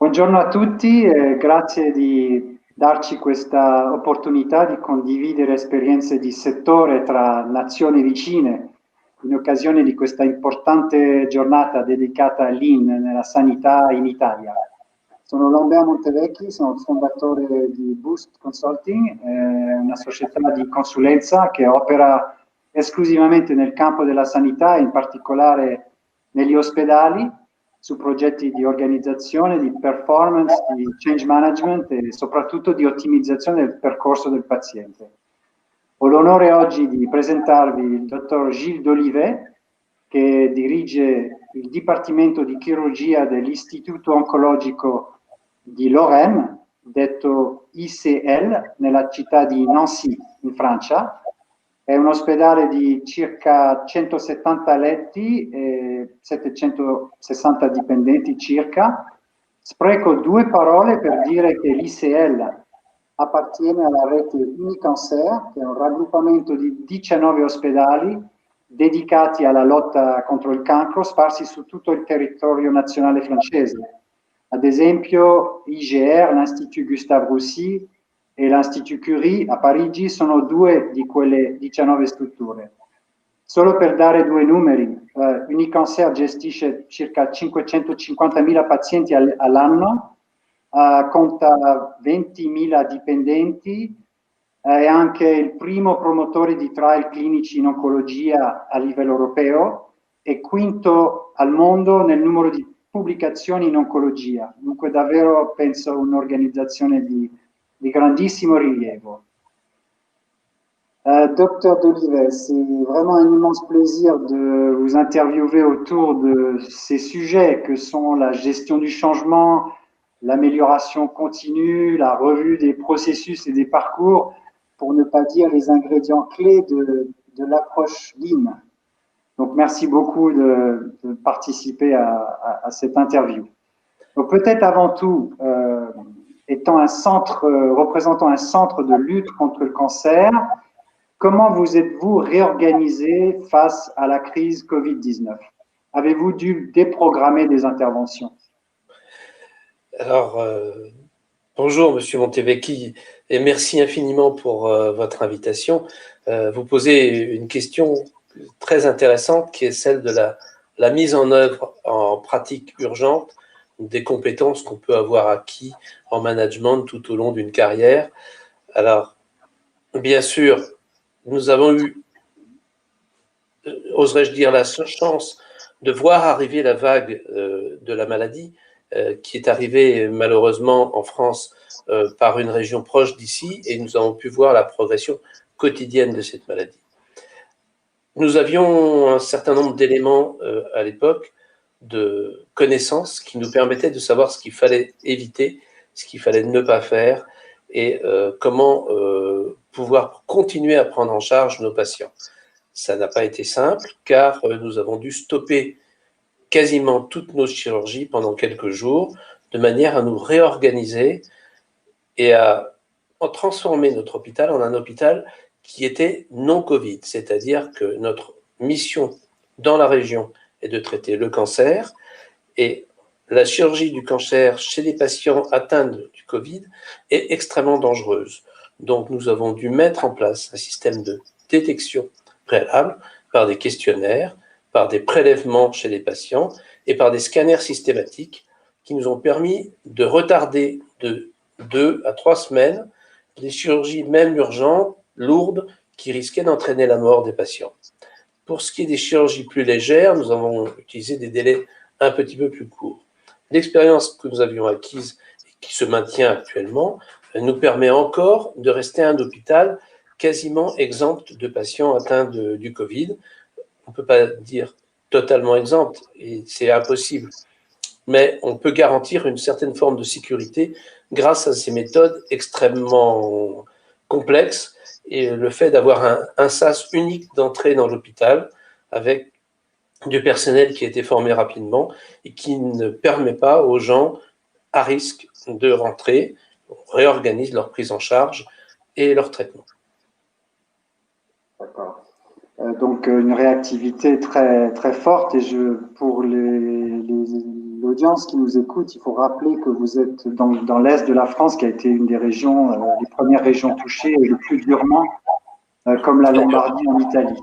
Buongiorno a tutti e grazie di darci questa opportunità di condividere esperienze di settore tra nazioni vicine in occasione di questa importante giornata dedicata all'IN nella sanità in Italia. Sono Lambert Montevecchi, sono il fondatore di Boost Consulting, una società di consulenza che opera esclusivamente nel campo della sanità e in particolare negli ospedali, su progetti di organizzazione, di performance, di change management e soprattutto di ottimizzazione del percorso del paziente. Ho l'onore oggi di presentarvi il dottor Gilles Dolivet, che dirige il Dipartimento di Chirurgia dell'Istituto Oncologico di Lorraine, detto ICL, nella città di Nancy, in Francia. È un ospedale di circa 170 letti e 760 dipendenti circa. Spreco due parole per dire che l'ICL appartiene alla rete Unicancer, che è un raggruppamento di 19 ospedali dedicati alla lotta contro il cancro sparsi su tutto il territorio nazionale francese. Ad esempio, IGR, l'Institut Gustave Roussy e l'Institut Curie a Parigi sono due di quelle 19 strutture. Solo per dare due numeri, Unicancer gestisce circa 550.000 pazienti all'anno, conta 20.000 dipendenti, è anche il primo promotore di trial clinici in oncologia a livello europeo e quinto al mondo nel numero di pubblicazioni in oncologia. Dunque davvero penso un'organizzazione di grandissimo rilievo. Docteur Dolivet, c'est vraiment un immense plaisir de vous interviewer autour de ces sujets que sont la gestion du changement, l'amélioration continue, la revue des processus et des parcours, pour ne pas dire les ingrédients clés de l'approche Lean. Donc merci beaucoup de participer à cette interview. Donc peut-être avant tout, étant un centre, représentant un centre de lutte contre le cancer, comment vous êtes-vous réorganisé face à la crise Covid-19? Avez-vous dû déprogrammer des interventions? Alors, bonjour Monsieur Montevecchi et merci infiniment pour votre invitation. Vous posez une question très intéressante qui est celle de la mise en œuvre en pratique urgente des compétences qu'on peut avoir acquis en management tout au long d'une carrière. Alors, bien sûr, nous avons eu, oserais-je dire, la chance de voir arriver la vague de la maladie qui est arrivée malheureusement en France par une région proche d'ici, et nous avons pu voir la progression quotidienne de cette maladie. Nous avions un certain nombre d'éléments à l'époque de connaissances qui nous permettaient de savoir ce qu'il fallait éviter, ce qu'il fallait ne pas faire et comment pouvoir continuer à prendre en charge nos patients. Ça n'a pas été simple car nous avons dû stopper quasiment toutes nos chirurgies pendant quelques jours de manière à nous réorganiser et à transformer notre hôpital en un hôpital qui était non Covid, c'est-à-dire que notre mission dans la région est de traiter le cancer et la chirurgie du cancer chez les patients atteints du Covid est extrêmement dangereuse. Donc nous avons dû mettre en place un système de détection préalable par des questionnaires, par des prélèvements chez les patients et par des scanners systématiques qui nous ont permis de retarder de 2 à 3 semaines des chirurgies même urgentes, lourdes, qui risquaient d'entraîner la mort des patients. Pour ce qui est des chirurgies plus légères, nous avons utilisé des délais un petit peu plus courts. L'expérience que nous avions acquise et qui se maintient actuellement nous permet encore de rester un hôpital quasiment exempt de patients atteints du Covid. On ne peut pas dire totalement exempt, et c'est impossible, mais on peut garantir une certaine forme de sécurité grâce à ces méthodes extrêmement complexes et le fait d'avoir un sas unique d'entrée dans l'hôpital avec du personnel qui a été formé rapidement et qui ne permet pas aux gens à risque de rentrer. On réorganise leur prise en charge et leur traitement. D'accord. Donc une réactivité très, très forte et pour le l'audience qui nous écoute, il faut rappeler que vous êtes dans l'est de la France, qui a été une des régions, les premières régions touchées le plus durement, comme la Lombardie en Italie.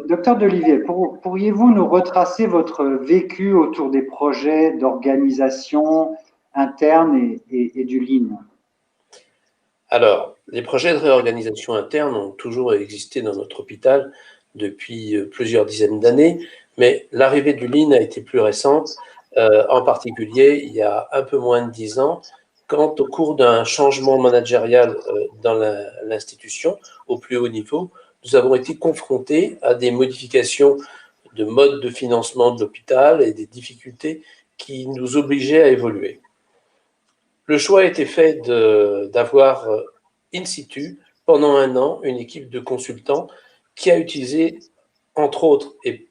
Docteur Delivier, pourriez-vous nous retracer votre vécu autour des projets d'organisation interne et du Lean? Alors, les projets de réorganisation interne ont toujours existé dans notre hôpital depuis plusieurs dizaines d'années, mais l'arrivée du Lean a été plus récente, en particulier il y a un peu moins de 10 ans, quand au cours d'un changement managérial dans l'institution, au plus haut niveau, nous avons été confrontés à des modifications de mode de financement de l'hôpital et des difficultés qui nous obligeaient à évoluer. Le choix a été fait d'avoir in situ, pendant un an, une équipe de consultants qui a utilisé, entre autres et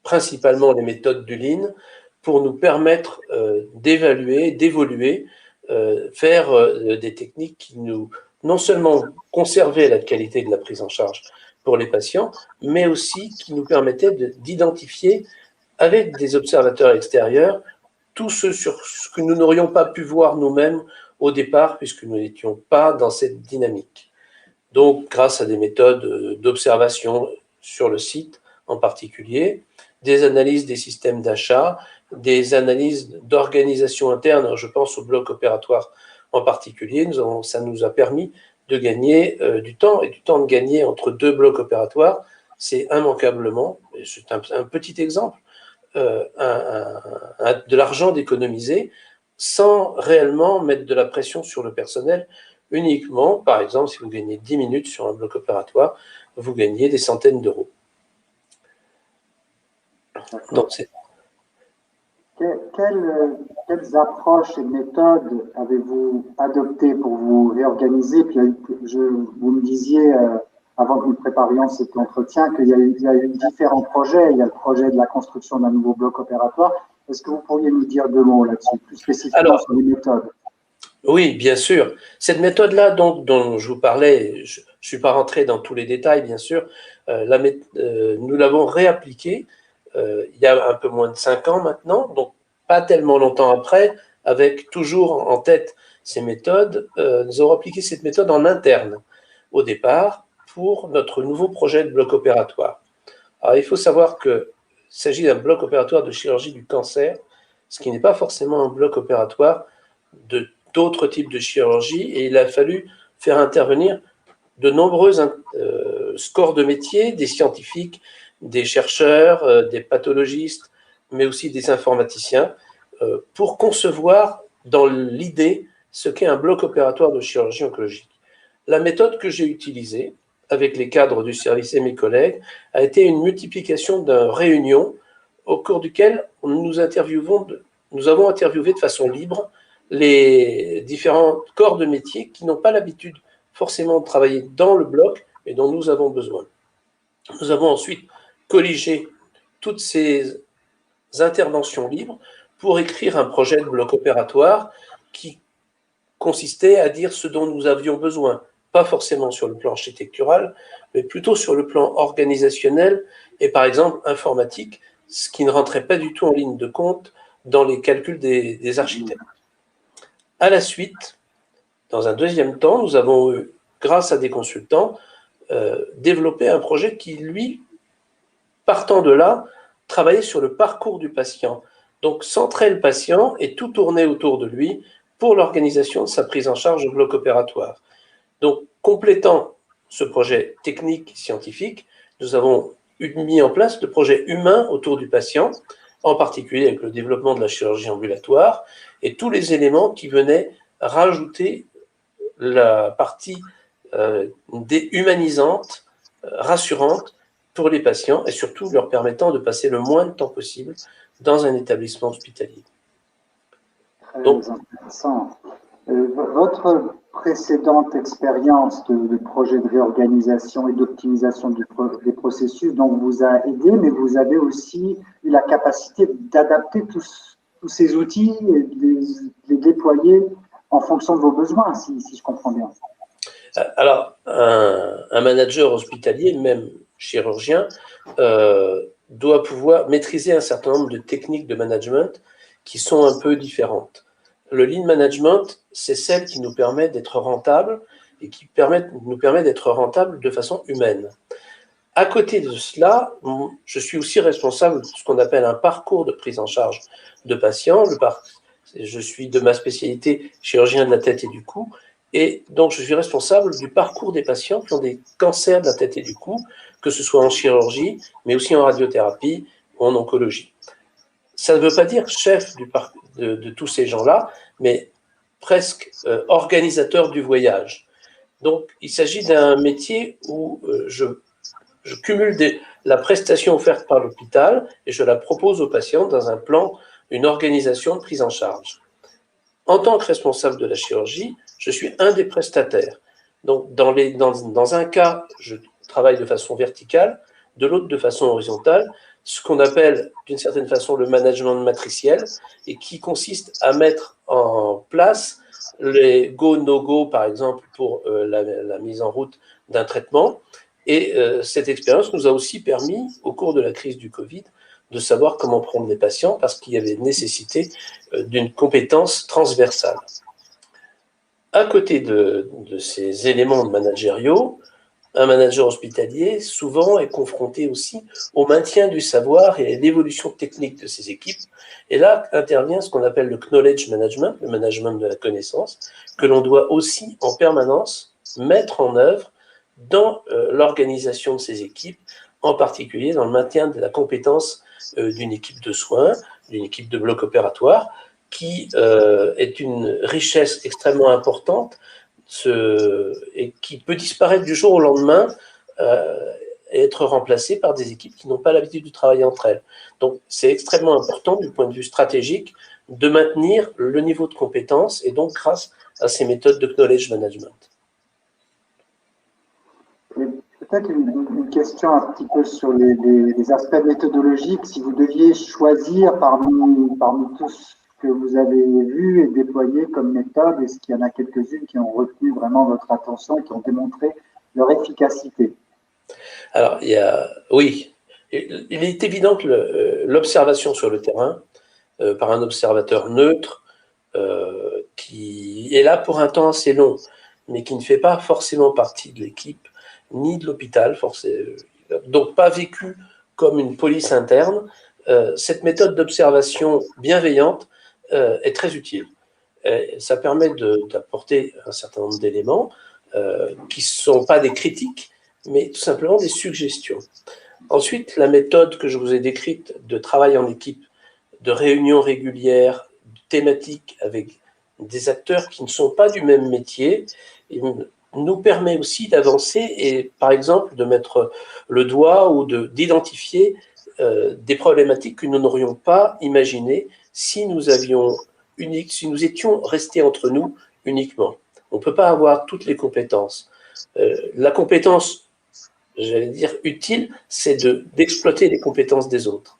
principalement, les méthodes du Lean pour nous permettre d'évaluer, d'évoluer vers des techniques qui nous, non seulement conservaient la qualité de la prise en charge pour les patients, mais aussi qui nous permettaient d'identifier, avec des observateurs extérieurs, tout ce sur ce que nous n'aurions pas pu voir nous-mêmes au départ, puisque nous n'étions pas dans cette dynamique. Donc, grâce à des méthodes d'observation sur le site en particulier, des analyses des systèmes d'achat, des analyses d'organisation interne, je pense au bloc opératoire en particulier, ça nous a permis de gagner du temps, et du temps de gagner entre deux blocs opératoires, c'est immanquablement, c'est un petit exemple, de l'argent d'économiser sans réellement mettre de la pression sur le personnel, uniquement, par exemple, si vous gagnez 10 minutes sur un bloc opératoire, vous gagnez des centaines d'euros. Donc, quelles approches et méthodes avez-vous adoptées pour vous réorganiser? Puis, vous me disiez, avant que nous préparions cet entretien, qu'il y a eu différents projets. Il y a le projet de la construction d'un nouveau bloc opératoire. Est-ce que vous pourriez nous dire deux mots là-dessus, plus spécifiquement sur les méthodes? Oui, bien sûr. Cette méthode-là dont je vous parlais, je ne suis pas rentré dans tous les détails, bien sûr, nous l'avons réappliquée il y a un peu moins de 5 ans maintenant, donc pas tellement longtemps après, avec toujours en tête ces méthodes. Nous avons appliqué cette méthode en interne au départ pour notre nouveau projet de bloc opératoire. Alors, il faut savoir qu'il s'agit d'un bloc opératoire de chirurgie du cancer, ce qui n'est pas forcément un bloc opératoire d'autres types de chirurgie, et il a fallu faire intervenir de nombreux corps de métier, des scientifiques, des chercheurs, des pathologistes, mais aussi des informaticiens, pour concevoir dans l'idée ce qu'est un bloc opératoire de chirurgie oncologique. La méthode que j'ai utilisée avec les cadres du service et mes collègues a été une multiplication de réunions au cours duquel nous avons interviewé de façon libre les différents corps de métier qui n'ont pas l'habitude forcément de travailler dans le bloc et dont nous avons besoin. Nous avons ensuite colligé toutes ces interventions libres pour écrire un projet de bloc opératoire qui consistait à dire ce dont nous avions besoin, pas forcément sur le plan architectural, mais plutôt sur le plan organisationnel et par exemple informatique, ce qui ne rentrait pas du tout en ligne de compte dans les calculs des architectes. À la suite, dans un deuxième temps, nous avons eu, grâce à des consultants, développé un projet qui, lui, partant de là, travaillait sur le parcours du patient. Donc, centrer le patient et tout tourner autour de lui pour l'organisation de sa prise en charge au bloc opératoire. Donc, complétant ce projet technique scientifique, nous avons mis en place le projet humain autour du patient, en particulier avec le développement de la chirurgie ambulatoire et tous les éléments qui venaient rajouter la partie humanisante, rassurante pour les patients et surtout leur permettant de passer le moins de temps possible dans un établissement hospitalier. Très intéressant. Votre précédente expérience de projet de réorganisation et d'optimisation des processus donc vous a aidé, mais vous avez aussi eu la capacité d'adapter tous ces outils et de les déployer en fonction de vos besoins, si je comprends bien. Alors, un manager hospitalier, même chirurgien, doit pouvoir maîtriser un certain nombre de techniques de management qui sont un peu différentes. Le lean management, c'est celle qui nous permet d'être rentable et qui nous permet d'être rentable de façon humaine. À côté de cela, je suis aussi responsable de ce qu'on appelle un parcours de prise en charge de patients. Je suis de ma spécialité chirurgien de la tête et du cou, et donc je suis responsable du parcours des patients qui ont des cancers de la tête et du cou, que ce soit en chirurgie, mais aussi en radiothérapie ou en oncologie. Ça ne veut pas dire chef de tous ces gens-là, mais presque organisateur du voyage. Donc, il s'agit d'un métier où je cumule la prestation offerte par l'hôpital et je la propose aux patients dans un plan, une organisation de prise en charge. En tant que responsable de la chirurgie, je suis un des prestataires. Donc, dans un cas, je travaille de façon verticale, de l'autre de façon horizontale, ce qu'on appelle d'une certaine façon le management matriciel, et qui consiste à mettre en place les go, no-go, par exemple, pour la mise en route d'un traitement. Et cette expérience nous a aussi permis, au cours de la crise du Covid, de savoir comment prendre les patients parce qu'il y avait nécessité d'une compétence transversale. À côté de ces éléments managériaux, un manager hospitalier souvent est confronté aussi au maintien du savoir et à l'évolution technique de ses équipes. Et là intervient ce qu'on appelle le knowledge management, le management de la connaissance, que l'on doit aussi en permanence mettre en œuvre dans l'organisation de ses équipes, en particulier dans le maintien de la compétence d'une équipe de soins, d'une équipe de bloc opératoire, qui est une richesse extrêmement importante et qui peut disparaître du jour au lendemain et être remplacée par des équipes qui n'ont pas l'habitude de travailler entre elles. Donc, c'est extrêmement important du point de vue stratégique de maintenir le niveau de compétence et donc grâce à ces méthodes de knowledge management. Peut-être une question un petit peu sur les aspects méthodologiques. Si vous deviez choisir parmi tout ce que vous avez vu et déployé comme méthode, est-ce qu'il y en a quelques-unes qui ont retenu vraiment votre attention et qui ont démontré leur efficacité? Alors, oui, il est évident que l'observation sur le terrain par un observateur neutre qui est là pour un temps assez long, mais qui ne fait pas forcément partie de l'équipe ni de l'hôpital, donc pas vécu comme une police interne, cette méthode d'observation bienveillante est très utile. Ça permet d'apporter un certain nombre d'éléments qui ne sont pas des critiques, mais tout simplement des suggestions. Ensuite, la méthode que je vous ai décrite de travail en équipe, de réunions régulières, thématiques avec des acteurs qui ne sont pas du même métier, nous permet aussi d'avancer et, par exemple, de mettre le doigt ou d'identifier des problématiques que nous n'aurions pas imaginées si nous étions restés entre nous uniquement. On ne peut pas avoir toutes les compétences. La compétence, j'allais dire, utile, c'est d'exploiter les compétences des autres.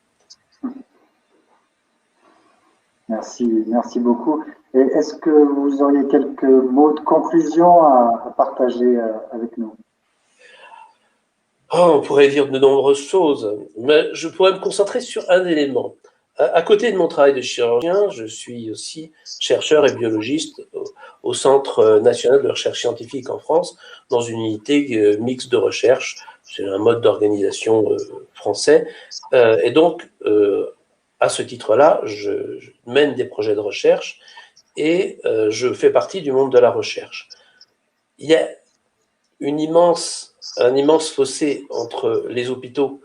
Merci beaucoup. Et est-ce que vous auriez quelques mots de conclusion à partager avec nous? On pourrait dire de nombreuses choses, mais je pourrais me concentrer sur un élément. À côté de mon travail de chirurgien, je suis aussi chercheur et biologiste au Centre national de recherche scientifique en France, dans une unité mixte de recherche. C'est un mode d'organisation français. Et donc, à ce titre-là, je mène des projets de recherche et je fais partie du monde de la recherche. Il y a un immense fossé entre les hôpitaux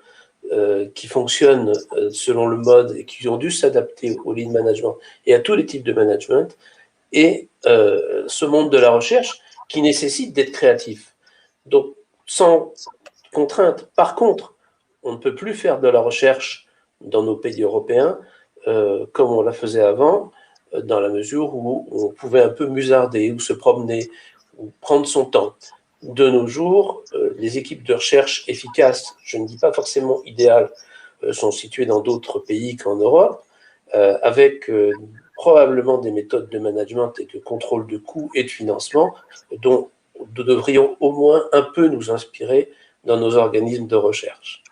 qui fonctionnent selon le mode et qui ont dû s'adapter au lean management et à tous les types de management, et ce monde de la recherche qui nécessite d'être créatif. Donc, sans contrainte. Par contre, on ne peut plus faire de la recherche dans nos pays européens comme on la faisait avant, dans la mesure où on pouvait un peu musarder ou se promener ou prendre son temps. De nos jours, les équipes de recherche efficaces, je ne dis pas forcément idéales, sont situées dans d'autres pays qu'en Europe, avec probablement des méthodes de management et de contrôle de coûts et de financement dont nous devrions au moins un peu nous inspirer dans nos organismes de recherche.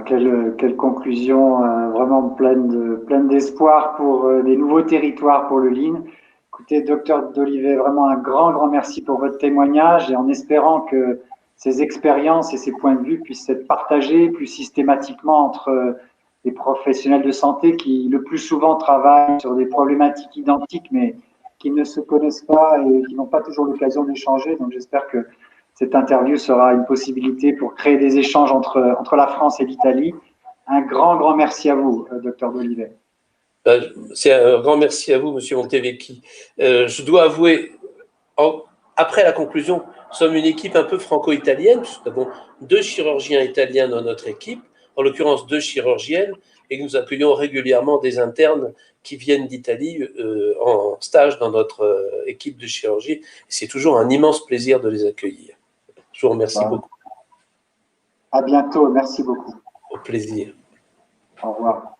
Quelle conclusion vraiment pleine d'espoir pour des nouveaux territoires pour le Lean. Écoutez, docteur Dolivet, vraiment un grand merci pour votre témoignage et en espérant que ces expériences et ces points de vue puissent être partagés plus systématiquement entre les professionnels de santé qui le plus souvent travaillent sur des problématiques identiques mais qui ne se connaissent pas et qui n'ont pas toujours l'occasion d'échanger. Donc j'espère que cette interview sera une possibilité pour créer des échanges entre la France et l'Italie. Un grand merci à vous, docteur Dolivet. C'est un grand merci à vous, monsieur Montevecchi. Je dois avouer, après la conclusion, nous sommes une équipe un peu franco-italienne, puisque nous avons 2 chirurgiens italiens dans notre équipe, en l'occurrence 2 chirurgiennes, et que nous accueillons régulièrement des internes qui viennent d'Italie en stage dans notre équipe de chirurgie. C'est toujours un immense plaisir de les accueillir. Je vous remercie beaucoup. À bientôt, merci beaucoup. Au plaisir. Au revoir.